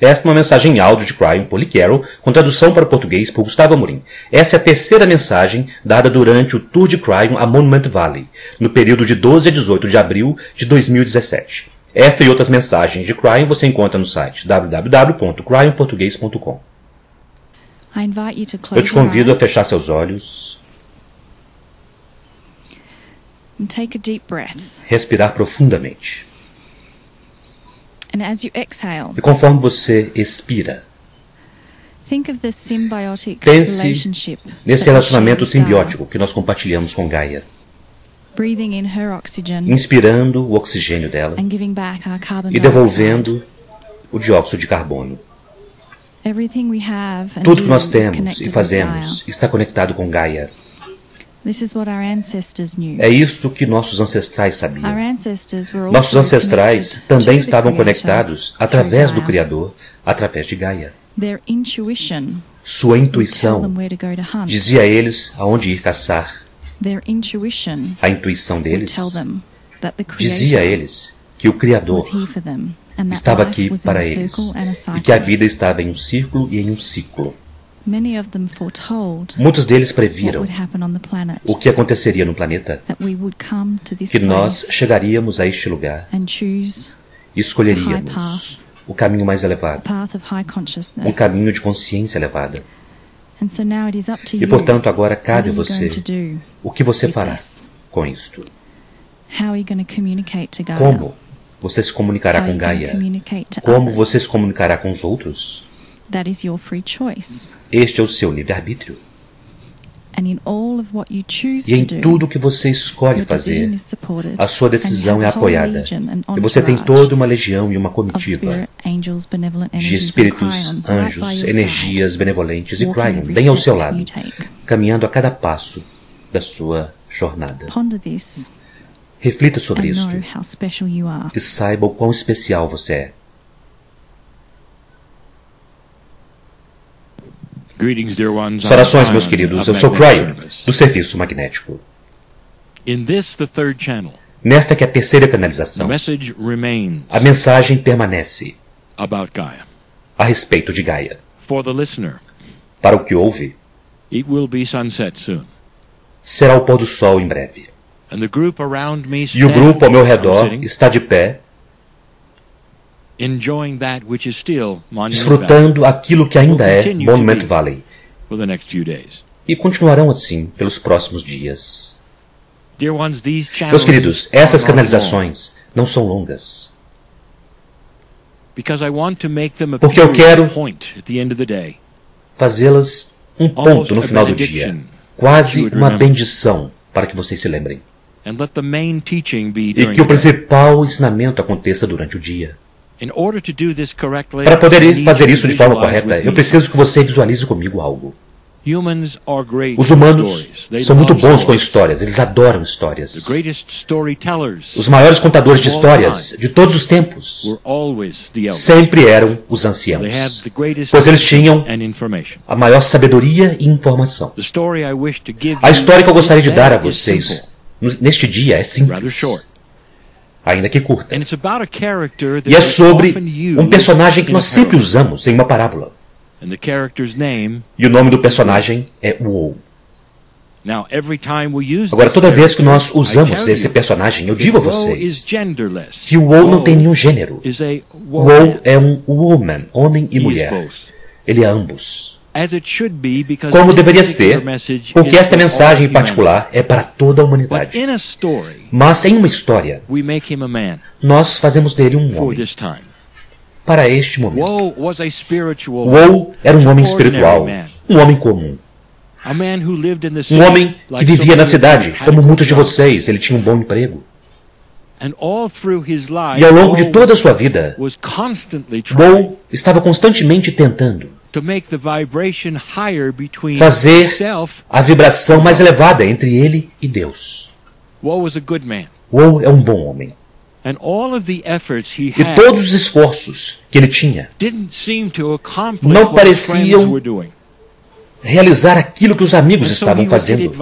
Esta é uma mensagem em áudio de Kryon por Carroll, com tradução para o português por Gustavo Amorim. Essa é a terceira mensagem dada durante o tour de Kryon a Monument Valley, no período de 12 a 18 de abril de 2017. Esta e outras mensagens de Kryon você encontra no site www.cryonportugues.com. Eu te convido a fechar seus olhos, respirar profundamente. E conforme você expira, pense nesse relacionamento simbiótico que nós compartilhamos com Gaia, inspirando o oxigênio dela e devolvendo o dióxido de carbono. Tudo que nós temos e fazemos está conectado com Gaia. É isto que nossos ancestrais sabiam. Nossos ancestrais também estavam conectados através do Criador, através de Gaia. Sua intuição dizia a eles aonde ir caçar. A intuição deles dizia a eles que o Criador estava aqui para eles e que a vida estava em um círculo e em um ciclo. Muitos deles previram o que aconteceria no planeta, que nós chegaríamos a este lugar e escolheríamos o caminho mais elevado, um caminho de consciência elevada. E, portanto, agora cabe a você o que você fará com isto. Como você se comunicará com Gaia? Como você se comunicará com os outros? Este é o seu livre-arbítrio. E em tudo que você escolhe fazer, a sua decisão é apoiada. E você tem toda uma legião e uma comitiva de espíritos, anjos, energias benevolentes e Kryon bem ao seu lado, caminhando a cada passo da sua jornada. Reflita sobre isto e saiba o quão especial você é. Saudações, meus queridos. Eu sou Kryon, do Serviço Magnético. Nesta que é a terceira canalização, a mensagem permanece a respeito de Gaia. Para o que ouve, será o pôr do sol em breve. E o grupo ao meu redor está de pé, desfrutando aquilo que ainda é Monument Valley, e continuarão assim pelos próximos dias. Meus queridos, essas canalizações não são longas, porque eu quero fazê-las um ponto no final do dia, quase uma bendição para que vocês se lembrem, e que o principal ensinamento aconteça durante o dia. Para poder fazer isso de forma correta, eu preciso que você visualize comigo algo. Os humanos são muito bons com histórias, eles adoram histórias. Os maiores contadores de histórias de todos os tempos sempre eram os anciãos, pois eles tinham a maior sabedoria e informação. A história que eu gostaria de dar a vocês neste dia é simples, ainda que curta. E é sobre um personagem que nós sempre usamos em uma parábola. E o nome do personagem é Uou. Agora, toda vez que nós usamos esse personagem, eu digo a vocês que o Uou não tem nenhum gênero. Uou é um woman, homem e mulher. Ele é ambos. Como deveria ser, porque esta mensagem em particular é para toda a humanidade. Mas em uma história, nós fazemos dele um homem para este momento. Uou era um homem espiritual, um homem comum. Um homem que vivia na cidade, como muitos de vocês. Ele tinha um bom emprego. E ao longo de toda a sua vida, Uou estava constantemente tentando fazer a vibração mais elevada entre ele e Deus. Uou é um bom homem. E todos os esforços que ele tinha não pareciam realizar aquilo que os amigos estavam fazendo.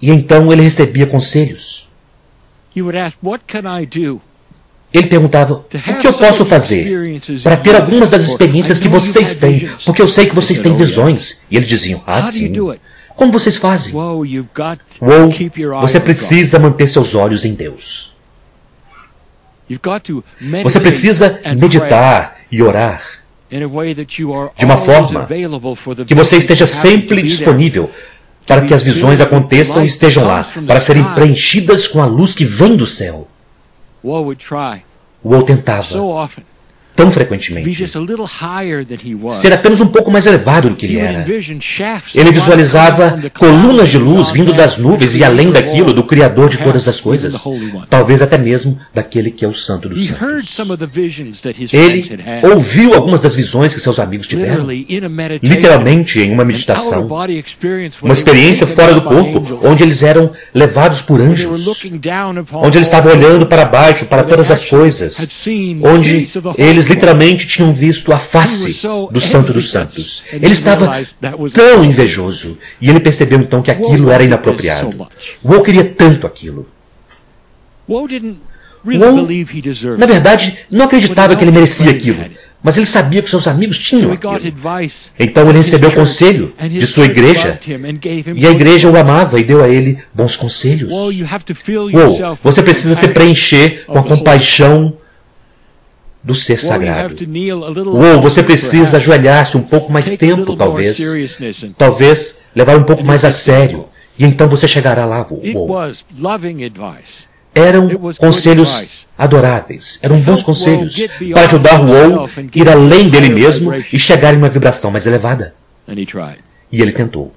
E então ele recebia conselhos. Ele perguntava, o que eu posso fazer para ter algumas das experiências que vocês têm? Porque eu sei que vocês têm visões. E eles diziam, sim. Como vocês fazem? Você precisa manter seus olhos em Deus. Você precisa meditar e orar de uma forma que você esteja sempre disponível para que as visões aconteçam e estejam lá, para serem preenchidas com a luz que vem do céu. O tentava, tão frequentemente, ser apenas um pouco mais elevado do que ele era. Ele visualizava colunas de luz vindo das nuvens e além daquilo, do Criador de todas as coisas, talvez até mesmo daquele que é o Santo dos Santos. Ele ouviu algumas das visões que seus amigos tiveram, literalmente em uma meditação, uma experiência fora do corpo, onde eles eram levados por anjos, onde eles estavam olhando para baixo, para todas as coisas, onde eles literalmente tinham visto a face do Santo dos Santos. Ele estava tão invejoso e ele percebeu então que aquilo era inapropriado. Uou queria tanto aquilo. Uou, na verdade, não acreditava que ele merecia aquilo, mas ele sabia que seus amigos tinham aquilo. Então ele recebeu conselho de sua igreja e a igreja o amava e deu a ele bons conselhos. Uou, você precisa se preencher com a compaixão do ser sagrado. Uou, você precisa ajoelhar-se um pouco mais tempo, talvez levar um pouco mais a sério, e então você chegará lá. Uou. Eram conselhos adoráveis, eram bons conselhos para ajudar o Uou a ir além dele mesmo e chegar em uma vibração mais elevada. E ele tentou.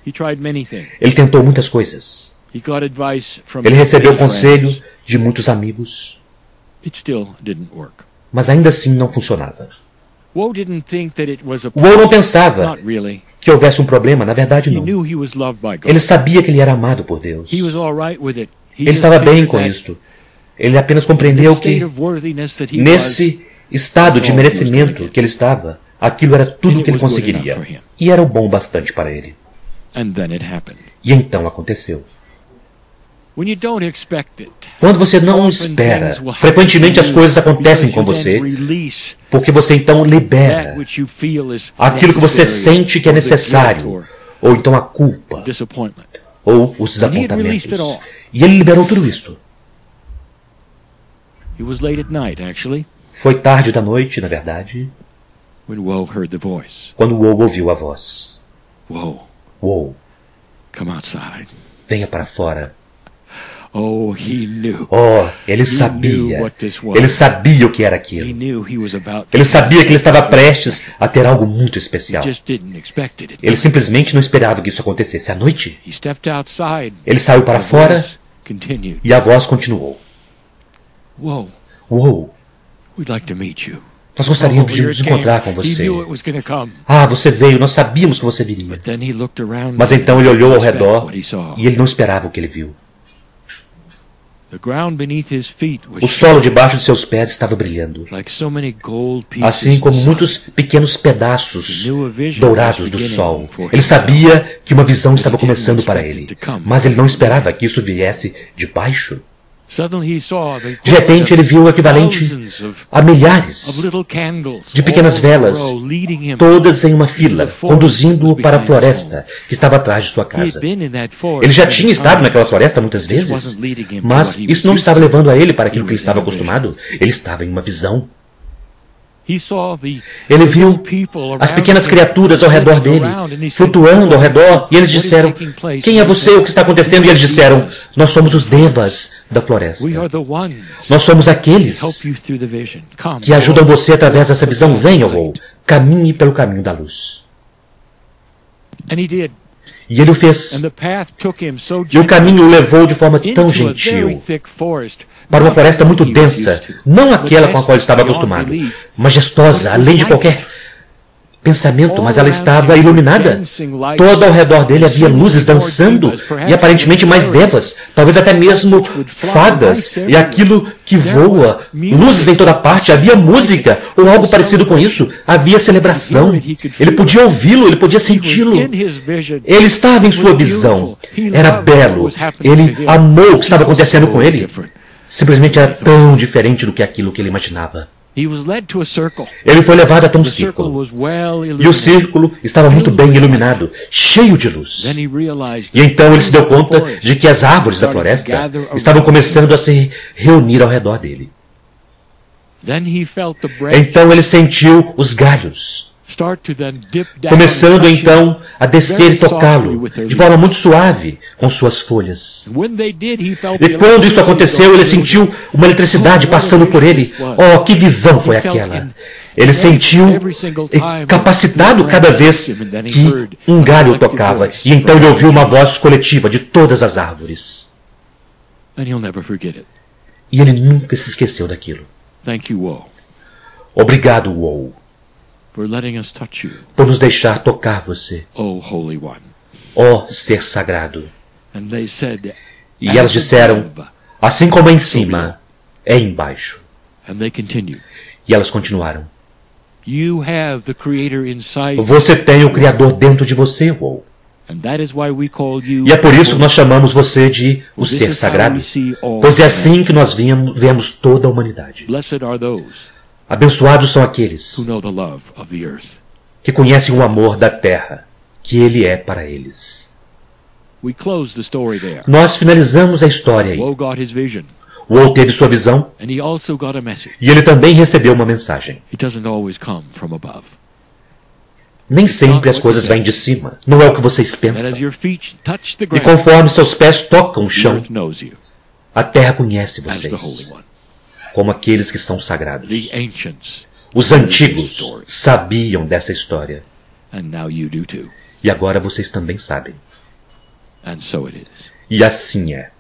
Ele tentou muitas coisas. Ele recebeu conselho de muitos amigos. Mas ainda assim não funcionava. Uou não pensava que houvesse um problema, na verdade não. Ele sabia que ele era amado por Deus. Ele estava bem com isto. Ele apenas compreendeu que, nesse estado de merecimento que ele estava, aquilo era tudo o que ele conseguiria. E era o bom bastante para ele. E então aconteceu. Quando você não espera, frequentemente as coisas acontecem com você, porque você então libera aquilo que você sente que é necessário, ou então a culpa, ou os desapontamentos. E ele liberou tudo isto. Foi tarde da noite, na verdade, quando o Uou ouviu a voz. Uou, venha para fora. Ele sabia o que era aquilo. Ele sabia que ele estava prestes a ter algo muito especial. Ele simplesmente não esperava que isso acontecesse à noite. Ele saiu para fora e a voz continuou. Uou, nós gostaríamos de nos encontrar com você. Você veio, nós sabíamos que você viria. Mas então ele olhou ao redor e ele não esperava o que ele viu. O solo debaixo de seus pés estava brilhando, assim como muitos pequenos pedaços dourados do sol. Ele sabia que uma visão estava começando para ele, mas ele não esperava que isso viesse de baixo. De repente ele viu o equivalente a milhares de pequenas velas, todas em uma fila, conduzindo-o para a floresta que estava atrás de sua casa. Ele já tinha estado naquela floresta muitas vezes, mas isso não estava levando a ele para aquilo que ele estava acostumado. Ele estava em uma visão. Ele viu as pequenas criaturas ao redor dele, flutuando ao redor, e eles disseram, quem é você? O que está acontecendo? E eles disseram, nós somos os devas da floresta. Nós somos aqueles que ajudam você através dessa visão. Venha, Uou, caminhe pelo caminho da luz. E ele o fez. E o caminho o levou de forma tão gentil para uma floresta muito densa, não aquela com a qual ele estava acostumado, majestosa, além de qualquer pensamento, mas ela estava iluminada. Todo ao redor dele havia luzes dançando e aparentemente mais devas, talvez até mesmo fadas e aquilo que voa, luzes em toda parte, havia música ou algo parecido com isso, havia celebração. Ele podia ouvi-lo, ele podia senti-lo. Ele estava em sua visão, era belo, ele amou o que estava acontecendo com ele. simplesmente era tão diferente do que aquilo que ele imaginava. Ele foi levado até um círculo. E o círculo estava muito bem iluminado, cheio de luz. E então ele se deu conta de que as árvores da floresta estavam começando a se reunir ao redor dele. Então ele sentiu os galhos, começando então a descer e tocá-lo de forma muito suave com suas folhas. E quando isso aconteceu, ele sentiu uma eletricidade passando por ele. Oh, que visão foi aquela! Ele sentiu capacitado cada vez que um galho tocava. E então ele ouviu uma voz coletiva de todas as árvores. E ele nunca se esqueceu daquilo. Obrigado, Woe, por nos deixar tocar você, ó ser sagrado. E elas disseram, assim como é em cima, é embaixo. E elas continuaram. Você tem o Criador dentro de você, Woe. E é por isso que nós chamamos você de o ser sagrado, pois é assim que nós vemos toda a humanidade. Abençoados são aqueles que conhecem o amor da terra, que Ele é para eles. Nós finalizamos a história aí. Woe teve sua visão e ele também recebeu uma mensagem. Nem sempre as coisas vêm de cima. Não é o que vocês pensam. E conforme seus pés tocam o chão, a terra conhece vocês como aqueles que são sagrados. Os antigos sabiam dessa história. E agora vocês também sabem. E assim é.